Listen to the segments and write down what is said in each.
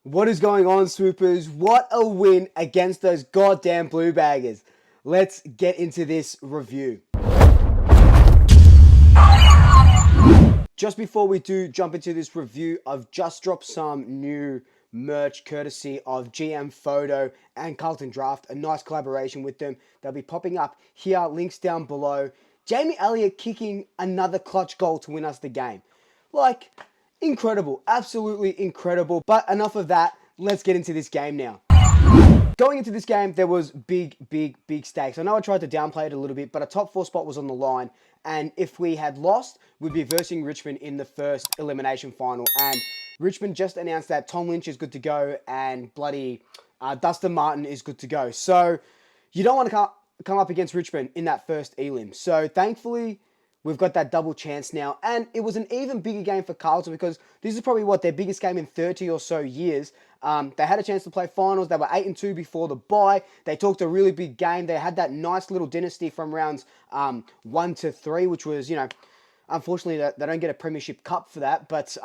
What is going on, Swoopers? What a win against those goddamn Blue Baggers. Let's get into this review. Just before we do jump into this review, I've just dropped some new merch courtesy of GM Photo and Carlton Draft, a nice collaboration with them. They'll be popping up here, links down below. Jamie Elliott kicking another clutch goal to win us the game. Incredible, absolutely incredible. But enough of that, let's get into this game now. Going into this game, there was big stakes. I know I tried to downplay it a little bit, but a top 4 spot was on the line. And if we had lost, we'd be versing Richmond in the first elimination final. And Richmond just announced that Tom Lynch is good to go and Dustin Martin is good to go. So you don't want to come up against Richmond in that first elim. So thankfully, we've got that double chance now. And it was an even bigger game for Carlton because this is probably their biggest game in 30 or so years. They had a chance to play finals. They were 8-2 before the bye. They talked a really big game. They had that nice little dynasty from rounds 1 to 3, which was, unfortunately, they don't get a premiership cup for that. But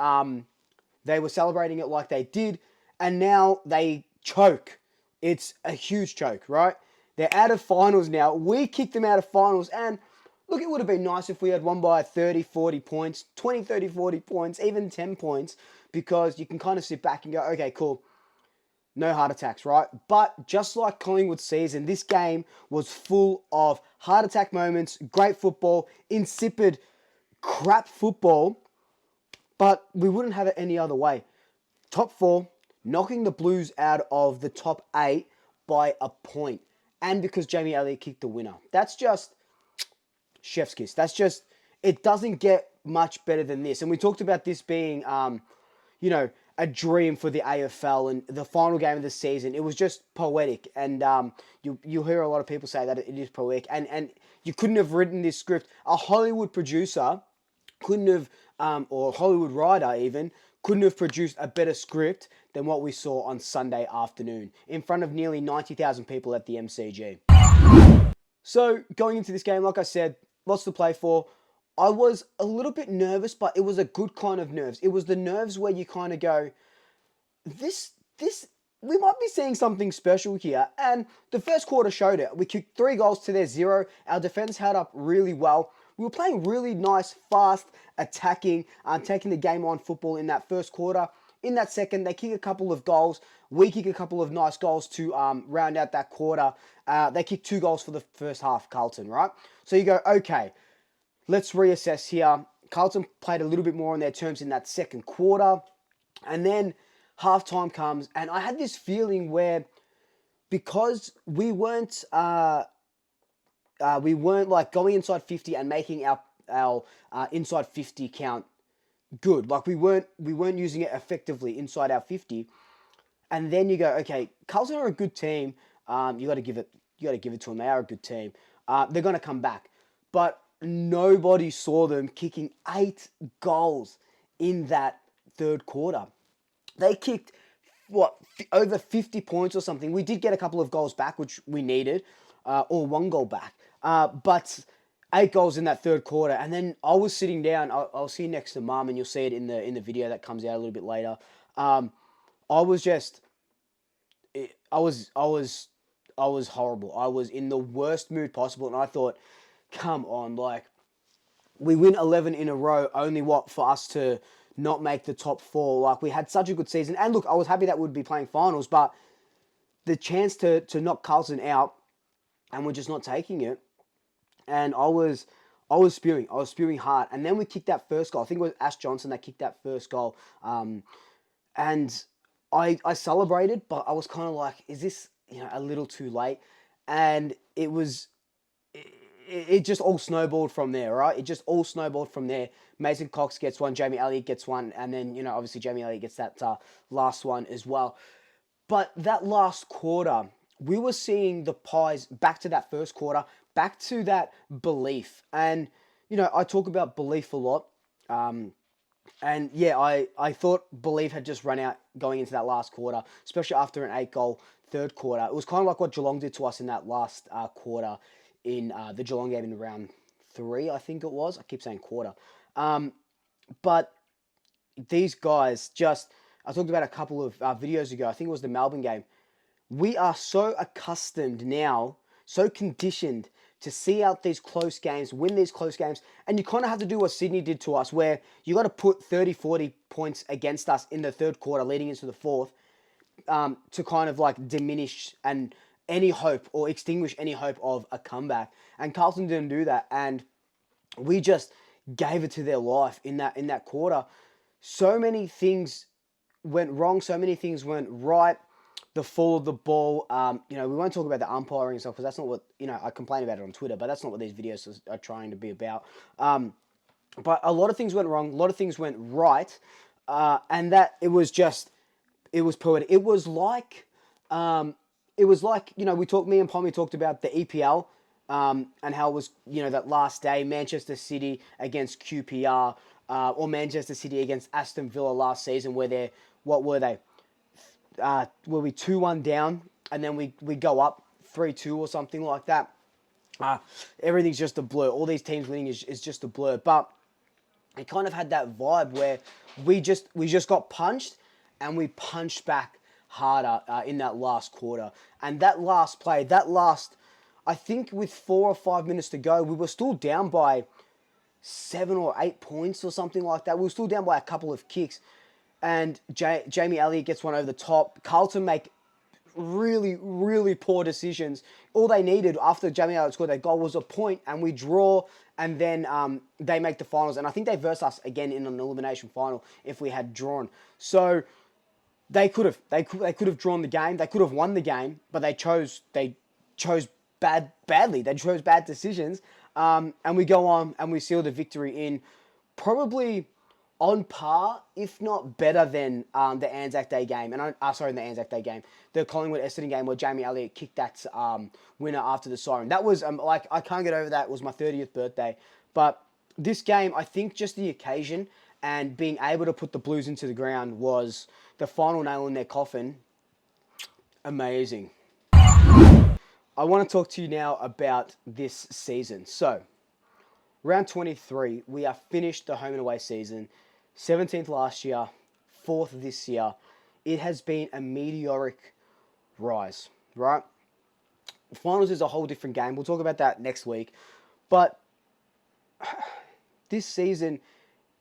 they were celebrating it like they did. And now they choke. It's a huge choke, right? They're out of finals now. We kicked them out of finals. And look, it would have been nice if we had won by 30, 40 points, 20, 30, 40 points, even 10 points, because you can kind of sit back and go, okay, cool, no heart attacks, right? But just like Collingwood's season, this game was full of heart attack moments, great football, insipid, crap football, but we wouldn't have it any other way. Top 4, knocking the Blues out of the top 8 by a point, and because Jamie Elliott kicked the winner. That's just chef's kiss. It doesn't get much better than this. And we talked about this being, a dream for the AFL and the final game of the season. It was just poetic. And you'll hear a lot of people say that it is poetic. And you couldn't have written this script. A Hollywood producer couldn't have, or Hollywood writer even, couldn't have produced a better script than what we saw on Sunday afternoon in front of nearly 90,000 people at the MCG. So going into this game, like I said, lots to play for. I was a little bit nervous, but it was a good kind of nerves. It was the nerves where you kind of go, we might be seeing something special here. And the first quarter showed it. We kicked 3 goals to their 0. Our defense held up really well. We were playing really nice, fast, attacking, taking the game on football in that first quarter. In that second, they kick a couple of goals. We kick a couple of nice goals to round out that quarter. They kicked 2 goals for the first half, Carlton, right? So you go, okay, let's reassess here. Carlton played a little bit more on their terms in that second quarter. And then halftime comes, and I had this feeling where because we weren't like going inside 50 and making our inside 50 count good. Like we weren't using it effectively inside our 50. And then you go, okay, Carlton are a good team. You got to give it to them. They are a good team. They're going to come back. But nobody saw them kicking 8 goals in that third quarter. They kicked, over 50 points or something. We did get a couple of goals back, which we needed, or 1 goal back. But 8 goals in that third quarter. And then I was sitting down. I'll see next to Mum, and you'll see it in the video that comes out a little bit later. I was horrible. I was in the worst mood possible, and I thought, come on, we win 11 in a row, only for us to not make the top 4. We had such a good season. And look, I was happy that we'd be playing finals, but the chance to knock Carlton out, and we're just not taking it. And I was spewing. I was spewing hard. And then we kicked that first goal. I think it was Ash Johnson that kicked that first goal. And I celebrated, but I was kind of like, is this a little too late? And it just all snowballed from there, right? It just all snowballed from there. Mason Cox gets one, Jamie Elliott gets one, and then, obviously Jamie Elliott gets that last one as well. But that last quarter, we were seeing the Pies back to that first quarter, back to that belief. And, I talk about belief a lot. And yeah, I thought belief had just run out going into that last quarter, especially after an 8-goal third quarter. It was kind of like what Geelong did to us in that last quarter in the Geelong game in round 3, I think it was. I keep saying quarter. But these guys just I talked about a couple of videos ago. I think it was the Melbourne game. We are so accustomed now, so conditioned to see out these close games, win these close games, and you kind of have to do what Sydney did to us, where you got to put 30, 40 points against us in the third quarter leading into the fourth, to kind of like diminish and any hope or extinguish any hope of a comeback. And Carlton didn't do that, and we just gave it to their life in that quarter. So many things went wrong. So many things went right. The fall of the ball. We won't talk about the umpiring stuff because that's not what I complain about it on Twitter, but that's not what these videos are trying to be about. But a lot of things went wrong. A lot of things went right, and that it was poetic. Me and Pommy talked about the EPL. And how it was, that last day, Manchester City against QPR, or Manchester City against Aston Villa last season, where what were they? Were we 2-1 down, and then we go up 3-2 or something like that. Everything's just a blur. All these teams winning is just a blur. But it kind of had that vibe where we just got punched, and we punched back harder in that last quarter. And that last play, I think with 4 or 5 minutes to go, we were still down by 7 or 8 points or something like that. We were still down by a couple of kicks. And Jamie Elliott gets one over the top. Carlton make really, really poor decisions. All they needed after Jamie Elliott scored that goal was a point, and we draw, and then they make the finals. And I think they versed us again in an elimination final if we had drawn. So they could have drawn the game. They could have won the game, but they chose badly. They chose bad decisions. And we go on and we seal the victory in probably on par, if not better than the Anzac Day game. The Anzac Day game. The Collingwood-Essendon game where Jamie Elliott kicked that winner after the siren. That was, I can't get over that. It was my 30th birthday. But this game, I think just the occasion and being able to put the Blues into the ground was the final nail in their coffin. Amazing. I want to talk to you now about this season. So, round 23, we are finished the home and away season. 17th last year, 4th this year. It has been a meteoric rise, right? Finals is a whole different game. We'll talk about that next week. But this season,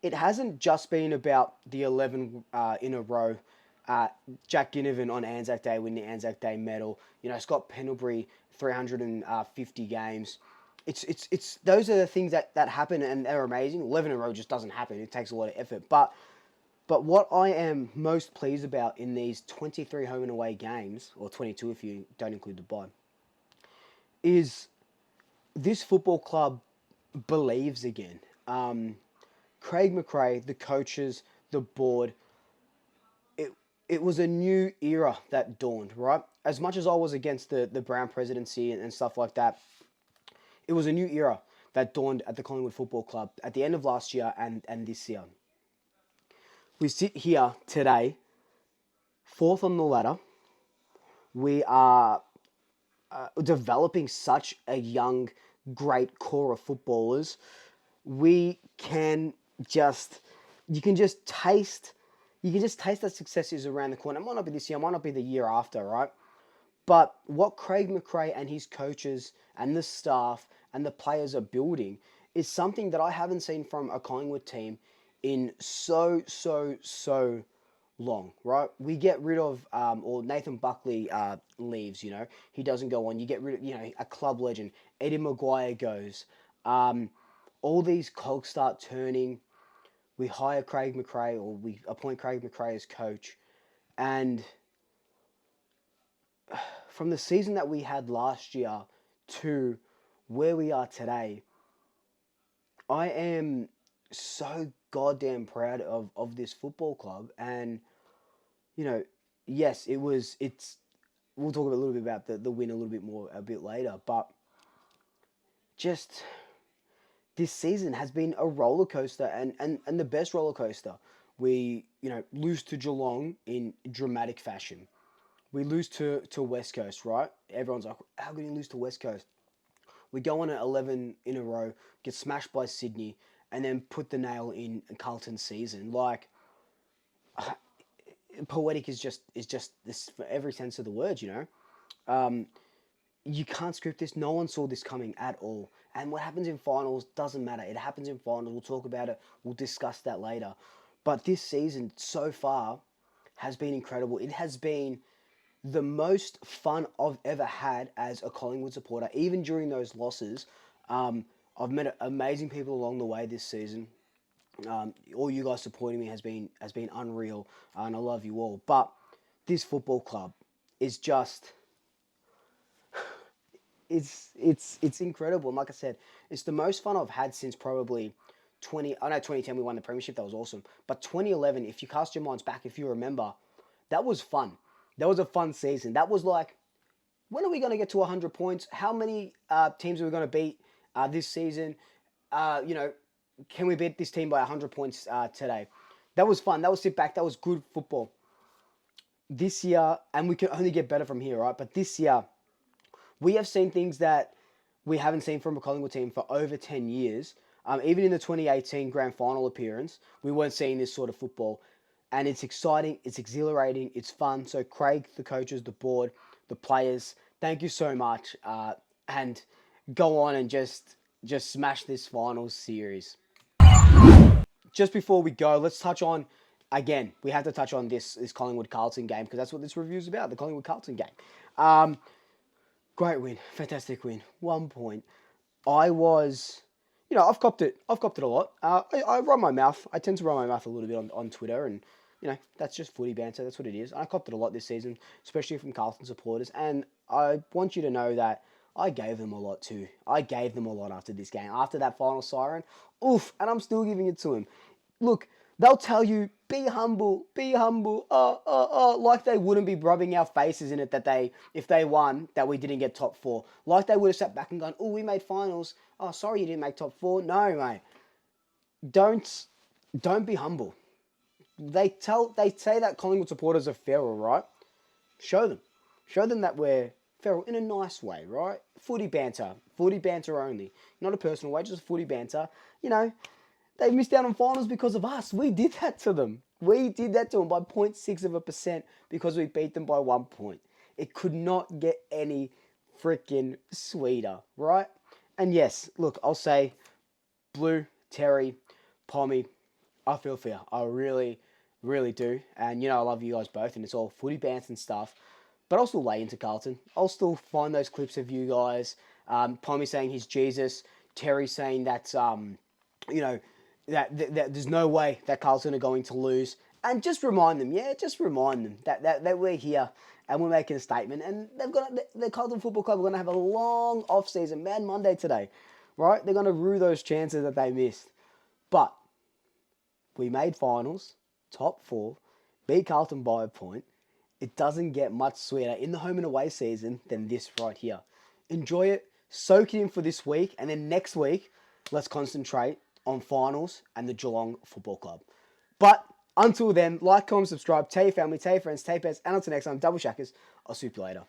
it hasn't just been about the 11 in a row. Jack Ginnivan on Anzac Day winning the Anzac Day medal. Scott Pendlebury, 350 games. It's those are the things that happen, and they're amazing. 11 in a row just doesn't happen. It takes a lot of effort. But what I am most pleased about in these 23 home and away games, or 22 if you don't include the bye, is this football club believes again. Craig McRae, the coaches, the board, it was a new era that dawned, right? As much as I was against the Brown presidency and stuff like that, it was a new era that dawned at the Collingwood Football Club at the end of last year and this year. We sit here today, 4th on the ladder. We are developing such a young, great core of footballers. You can just taste that success is around the corner. It might not be this year, it might not be the year after, right? But what Craig McRae and his coaches and the staff and the players are building is something that I haven't seen from a Collingwood team in so long, right? We get rid of, or Nathan Buckley leaves, he doesn't go on. You get rid of, a club legend. Eddie Maguire goes. All these cogs start turning. We hire Craig McRae, or we appoint Craig McRae as coach. And from the season that we had last year to where we are today, I am so goddamn proud of this football club. And, yes, we'll talk a little bit about the win a bit later, but just this season has been a roller coaster and the best roller coaster. We, lose to Geelong in dramatic fashion. We lose to West Coast, right? Everyone's like, how can you lose to West Coast? We go on at 11 in a row, get smashed by Sydney, and then put the nail in Carlton's season. Like, poetic is just this for every sense of the word, you can't script this. No one saw this coming at all. And what happens in finals doesn't matter. It happens in finals. We'll talk about it. We'll discuss that later. But this season so far has been incredible. It has been the most fun I've ever had as a Collingwood supporter. Even during those losses, I've met amazing people along the way this season. All you guys supporting me has been unreal, and I love you all. But this football club is just it's incredible. And like I said, it's the most fun I've had since probably 2010 we won the premiership. That was awesome. But 2011, if you cast your minds back, if you remember, that was fun. That was a fun season. That was like, when are we going to get to 100 points? How many teams are we going to beat this season? Can we beat this team by 100 points today? That was fun. That was sit back. That was good football. This year, and we can only get better from here, right? But this year, we have seen things that we haven't seen from a Collingwood team for over 10 years. Even in the 2018 grand final appearance, we weren't seeing this sort of football. And it's exciting, it's exhilarating, it's fun. So Craig, the coaches, the board, the players, thank you so much. And go on and just smash this finals series. Just before we go, let's touch on, again, we have to touch on this Collingwood-Carlton game, because that's what this review is about, the Collingwood-Carlton game. Great win, fantastic win, 1 point. I've copped it a lot. I run my mouth. I tend to run my mouth a little bit on Twitter, and that's just footy banter. That's what it is. I copped it a lot this season, especially from Carlton supporters. And I want you to know that I gave them a lot too. I gave them a lot after this game, after that final siren. Oof, and I'm still giving it to them. Look, they'll tell you, be humble, like they wouldn't be rubbing our faces in it that if they won, that we didn't get top 4. Like they would have sat back and gone, oh, we made finals. Oh, sorry you didn't make top 4. No, mate. Don't be humble. They say that Collingwood supporters are feral, right? Show them that we're feral in a nice way, right? Footy banter only, not a personal way, just footy banter. They missed out on finals because of us. We did that to them. We did that to them by 0.6% because we beat them by 1 point. It could not get any freaking sweeter, right? And yes, look, I'll say, Blue, Terry, Pommy, I feel for you. I really, really do. And, I love you guys both, and it's all footy bands and stuff. But I'll still lay into Carlton. I'll still find those clips of you guys. Pommy saying he's Jesus. Terry saying that, that there's no way that Carlton are going to lose. And just remind them that we're here and we're making a statement. And the Carlton Football Club are going to have a long off-season, Mad Monday today, right? They're going to rue those chances that they missed. But we made finals, top 4, beat Carlton by a point. It doesn't get much sweeter in the home and away season than this right here. Enjoy it, soak it in for this week, and then next week, let's concentrate on finals and the Geelong Football Club. But until then, like, comment, subscribe, tell your family, tell your friends, tell your pets, and until next time, Double Shackers, I'll see you later.